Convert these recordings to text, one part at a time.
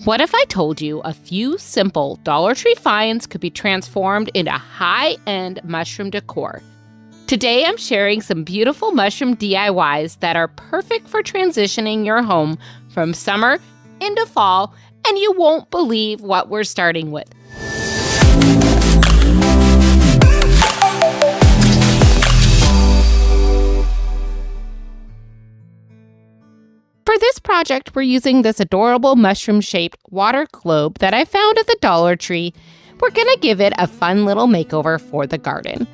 What if I told you a few simple Dollar Tree finds could be transformed into high-end mushroom decor? Today I'm sharing some beautiful mushroom DIYs that are perfect for transitioning your home from summer into fall, and you won't believe what we're starting with. For this project, we're using this adorable mushroom-shaped water globe that I found at the Dollar Tree. We're going to give it a fun little makeover for the garden.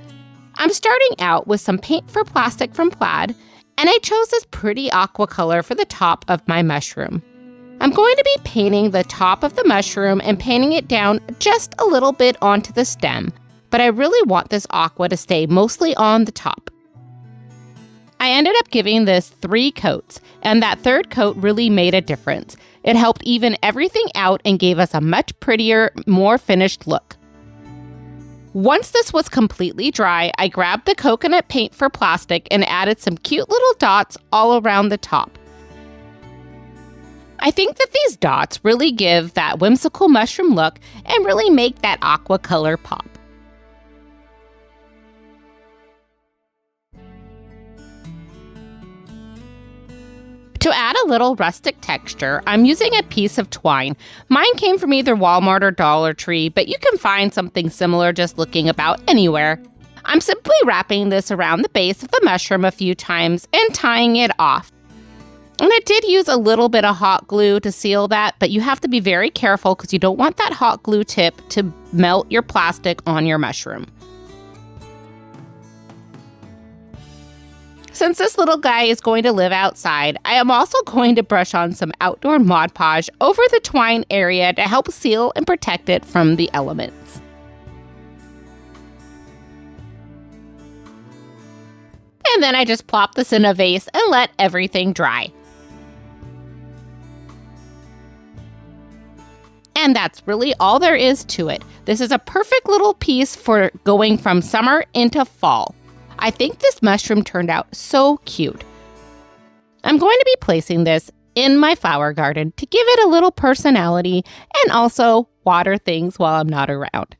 I'm starting out with some paint for plastic from Plaid, and I chose this pretty aqua color for the top of my mushroom. I'm going to be painting the top of the mushroom and painting it down just a little bit onto the stem, but I really want this aqua to stay mostly on the top. I ended up giving this 3 coats, and that third coat really made a difference. It helped even everything out and gave us a much prettier, more finished look. Once this was completely dry, I grabbed the coconut paint for plastic and added some cute little dots all around the top. I think that these dots really give that whimsical mushroom look and really make that aqua color pop. To add a little rustic texture, I'm using a piece of twine. Mine came from either Walmart or Dollar Tree, but you can find something similar just looking about anywhere. I'm simply wrapping this around the base of the mushroom a few times and tying it off. And I did use a little bit of hot glue to seal that, but you have to be very careful because you don't want that hot glue tip to melt your plastic on your mushroom. Since this little guy is going to live outside, I am also going to brush on some outdoor Mod Podge over the twine area to help seal and protect it from the elements. And then I just plop this in a vase and let everything dry. And that's really all there is to it. This is a perfect little piece for going from summer into fall. I think this mushroom turned out so cute. I'm going to be placing this in my flower garden to give it a little personality and also water things while I'm not around.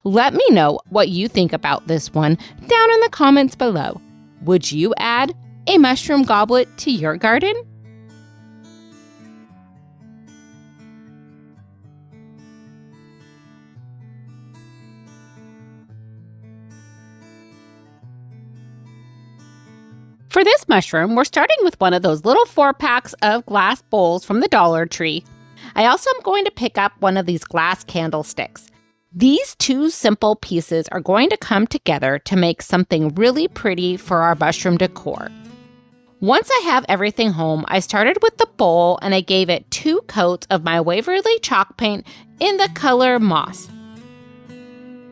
Let me know what you think about this one down in the comments below. Would you add a mushroom goblet to your garden? For this mushroom, we're starting with one of those little 4-packs of glass bowls from the Dollar Tree. I also am going to pick up one of these glass candlesticks. These 2 simple pieces are going to come together to make something really pretty for our mushroom decor. Once I have everything home, I started with the bowl and I gave it 2 coats of my Waverly chalk paint in the color Moss.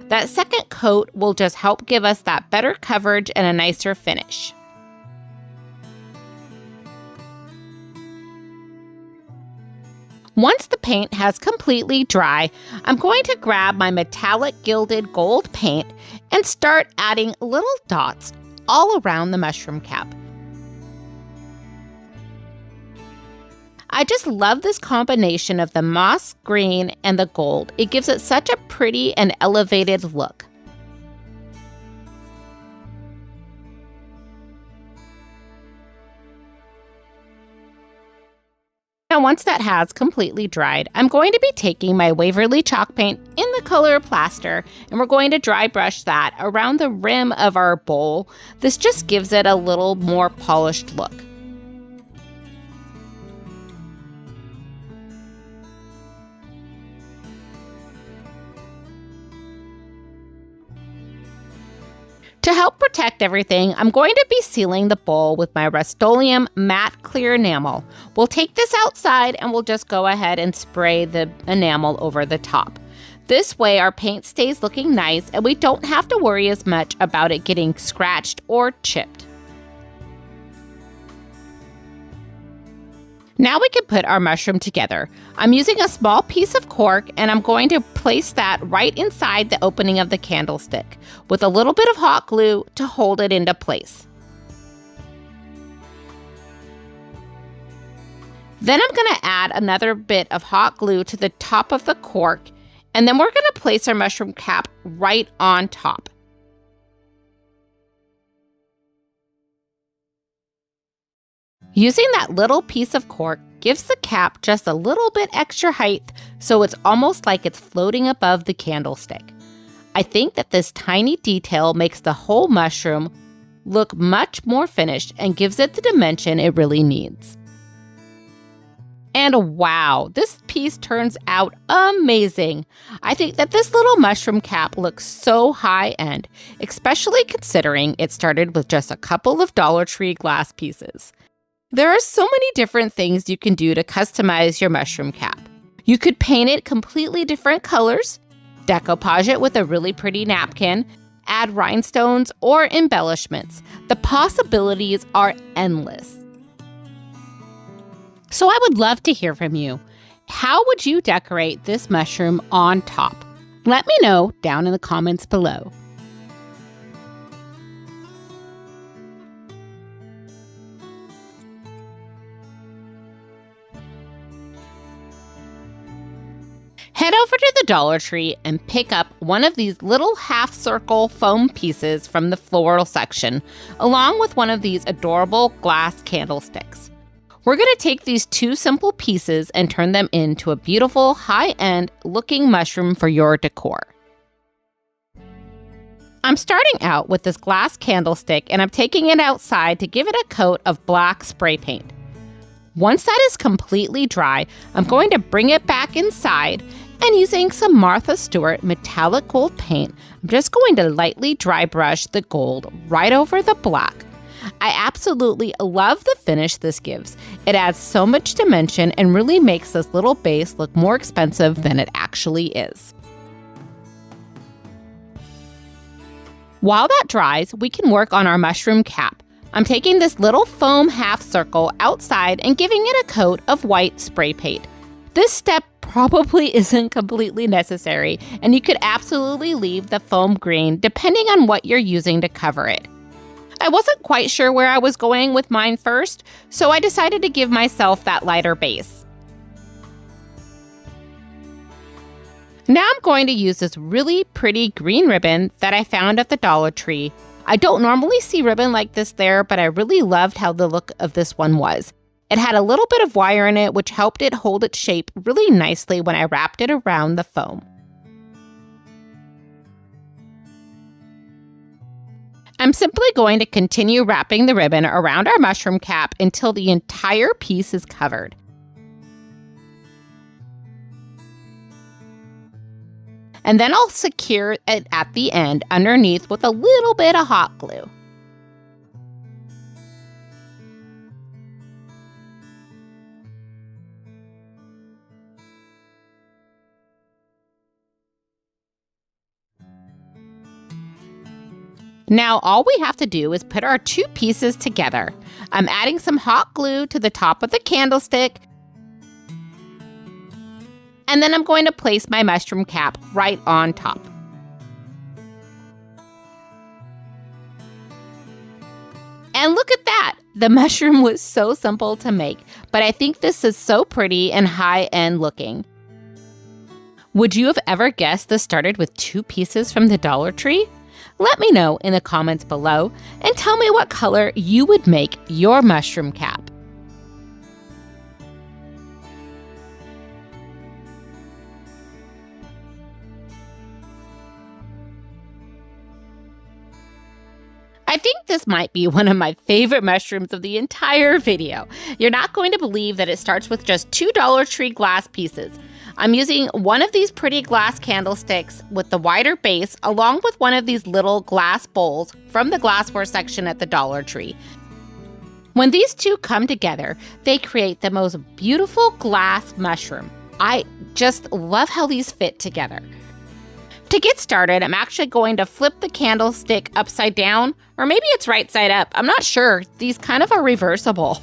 That second coat will just help give us that better coverage and a nicer finish. Once the paint has completely dry, I'm going to grab my metallic gilded gold paint and start adding little dots all around the mushroom cap. I just love this combination of the moss green and the gold. It gives it such a pretty and elevated look. Now, once that has completely dried, I'm going to be taking my Waverly chalk paint in the color Plaster, and we're going to dry brush that around the rim of our bowl. This just gives it a little more polished look. To help protect everything, I'm going to be sealing the bowl with my Rust-Oleum matte clear enamel. We'll take this outside and we'll just go ahead and spray the enamel over the top. This way our paint stays looking nice and we don't have to worry as much about it getting scratched or chipped. Now we can put our mushroom together. I'm using a small piece of cork and I'm going to place that right inside the opening of the candlestick with a little bit of hot glue to hold it into place. Then I'm going to add another bit of hot glue to the top of the cork, and then we're going to place our mushroom cap right on top. Using that little piece of cork gives the cap just a little bit extra height, so it's almost like it's floating above the candlestick. I think that this tiny detail makes the whole mushroom look much more finished and gives it the dimension it really needs. And wow, this piece turns out amazing. I think that this little mushroom cap looks so high-end, especially considering it started with just a couple of Dollar Tree glass pieces. There are so many different things you can do to customize your mushroom cap. You could paint it completely different colors, decoupage it with a really pretty napkin, add rhinestones or embellishments. The possibilities are endless. So I would love to hear from you. How would you decorate this mushroom on top? Let me know down in the comments below. Head over to the Dollar Tree and pick up one of these little half-circle foam pieces from the floral section, along with one of these adorable glass candlesticks. We're going to take these two simple pieces and turn them into a beautiful, high-end looking mushroom for your decor. I'm starting out with this glass candlestick, and I'm taking it outside to give it a coat of black spray paint. Once that is completely dry, I'm going to bring it back inside, and using some Martha Stewart metallic gold paint, I'm just going to lightly dry brush the gold right over the black. I absolutely love the finish this gives. It adds so much dimension and really makes this little base look more expensive than it actually is. While that dries, we can work on our mushroom cap. I'm taking this little foam half circle outside and giving it a coat of white spray paint. This step probably isn't completely necessary, and you could absolutely leave the foam green depending on what you're using to cover it. I wasn't quite sure where I was going with mine first, so I decided to give myself that lighter base. Now I'm going to use this really pretty green ribbon that I found at the Dollar Tree. I don't normally see ribbon like this there, but I really loved how the look of this one was. It had a little bit of wire in it, which helped it hold its shape really nicely when I wrapped it around the foam. I'm simply going to continue wrapping the ribbon around our mushroom cap until the entire piece is covered. And then I'll secure it at the end underneath with a little bit of hot glue. Now all we have to do is put our two pieces together. I'm adding some hot glue to the top of the candlestick, and then I'm going to place my mushroom cap right on top. And look at that! The mushroom was so simple to make, but I think this is so pretty and high-end looking. Would you have ever guessed this started with two pieces from the Dollar Tree? Let me know in the comments below and tell me what color you would make your mushroom cap. I think this might be one of my favorite mushrooms of the entire video. You're not going to believe that it starts with just two Dollar Tree glass pieces. I'm using one of these pretty glass candlesticks with the wider base along with one of these little glass bowls from the glassware section at the Dollar Tree. When these two come together, they create the most beautiful glass mushroom. I just love how these fit together. To get started, I'm actually going to flip the candlestick upside down, or maybe it's right side up. I'm not sure. These kind of are reversible.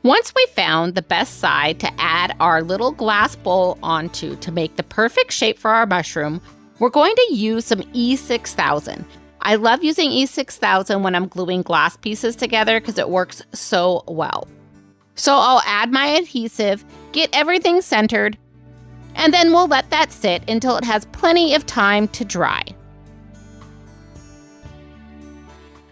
Once we found the best side to add our little glass bowl onto to make the perfect shape for our mushroom, we're going to use some E6000. I love using E6000 when I'm gluing glass pieces together because it works so well. So I'll add my adhesive, get everything centered, and then we'll let that sit until it has plenty of time to dry.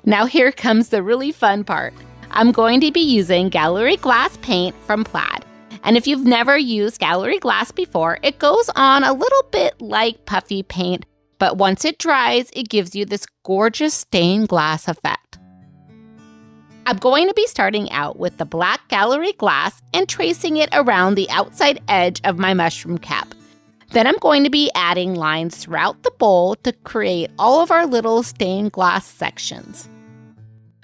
Now here comes the really fun part. I'm going to be using gallery glass paint from Plaid. And if you've never used gallery glass before, it goes on a little bit like puffy paint, but once it dries, it gives you this gorgeous stained glass effect. I'm going to be starting out with the black gallery glass and tracing it around the outside edge of my mushroom cap. Then I'm going to be adding lines throughout the bowl to create all of our little stained glass sections.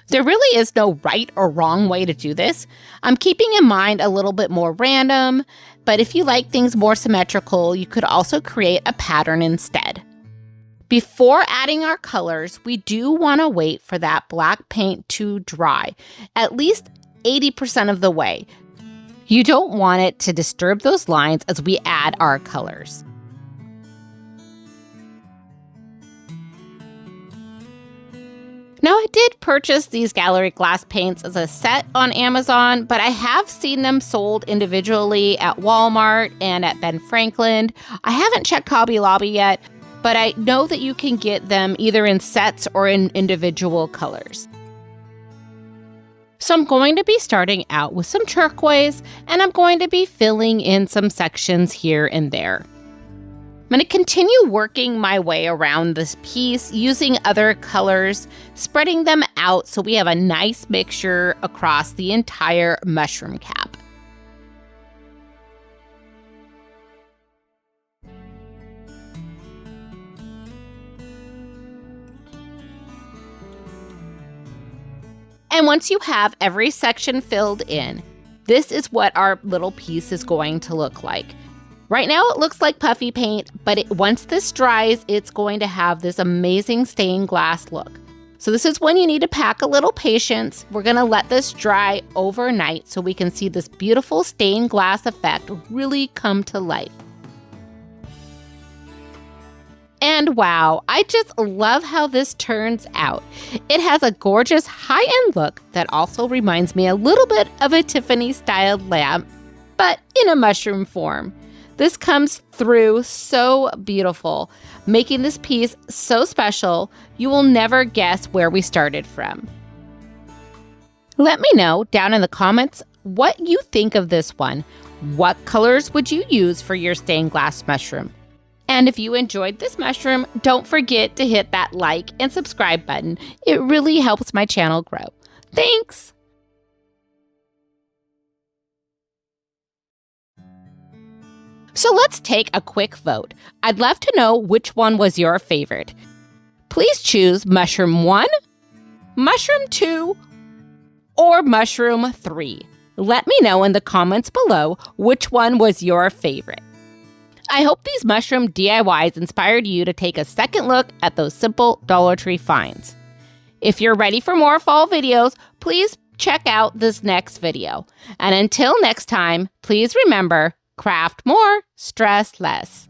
There really is no right or wrong way to do this. I'm keeping in mind a little bit more random, but if you like things more symmetrical, you could also create a pattern instead. Before adding our colors, we do want to wait for that black paint to dry, at least 80% of the way. You don't want it to disturb those lines as we add our colors. Now, I did purchase these gallery glass paints as a set on Amazon, but I have seen them sold individually at Walmart and at Ben Franklin. I haven't checked Hobby Lobby yet, but I know that you can get them either in sets or in individual colors. So I'm going to be starting out with some turquoise, and I'm going to be filling in some sections here and there. I'm going to continue working my way around this piece using other colors, spreading them out so we have a nice mixture across the entire mushroom cap. And once you have every section filled in, this is what our little piece is going to look like. Right now it looks like puffy paint, but once this dries, it's going to have this amazing stained glass look. So this is when you need to pack a little patience. We're gonna let this dry overnight so we can see this beautiful stained glass effect really come to life. And wow, I just love how this turns out. It has a gorgeous high-end look that also reminds me a little bit of a Tiffany-styled lamp, but in a mushroom form. This comes through so beautiful, making this piece so special, you will never guess where we started from. Let me know down in the comments what you think of this one. What colors would you use for your stained glass mushroom? And if you enjoyed this mushroom, don't forget to hit that like and subscribe button. It really helps my channel grow. Thanks! So let's take a quick vote. I'd love to know which one was your favorite. Please choose mushroom 1, mushroom 2, or mushroom 3. Let me know in the comments below which one was your favorite. I hope these mushroom DIYs inspired you to take a second look at those simple Dollar Tree finds. If you're ready for more fall videos, please check out this next video. And until next time, please remember, craft more, stress less.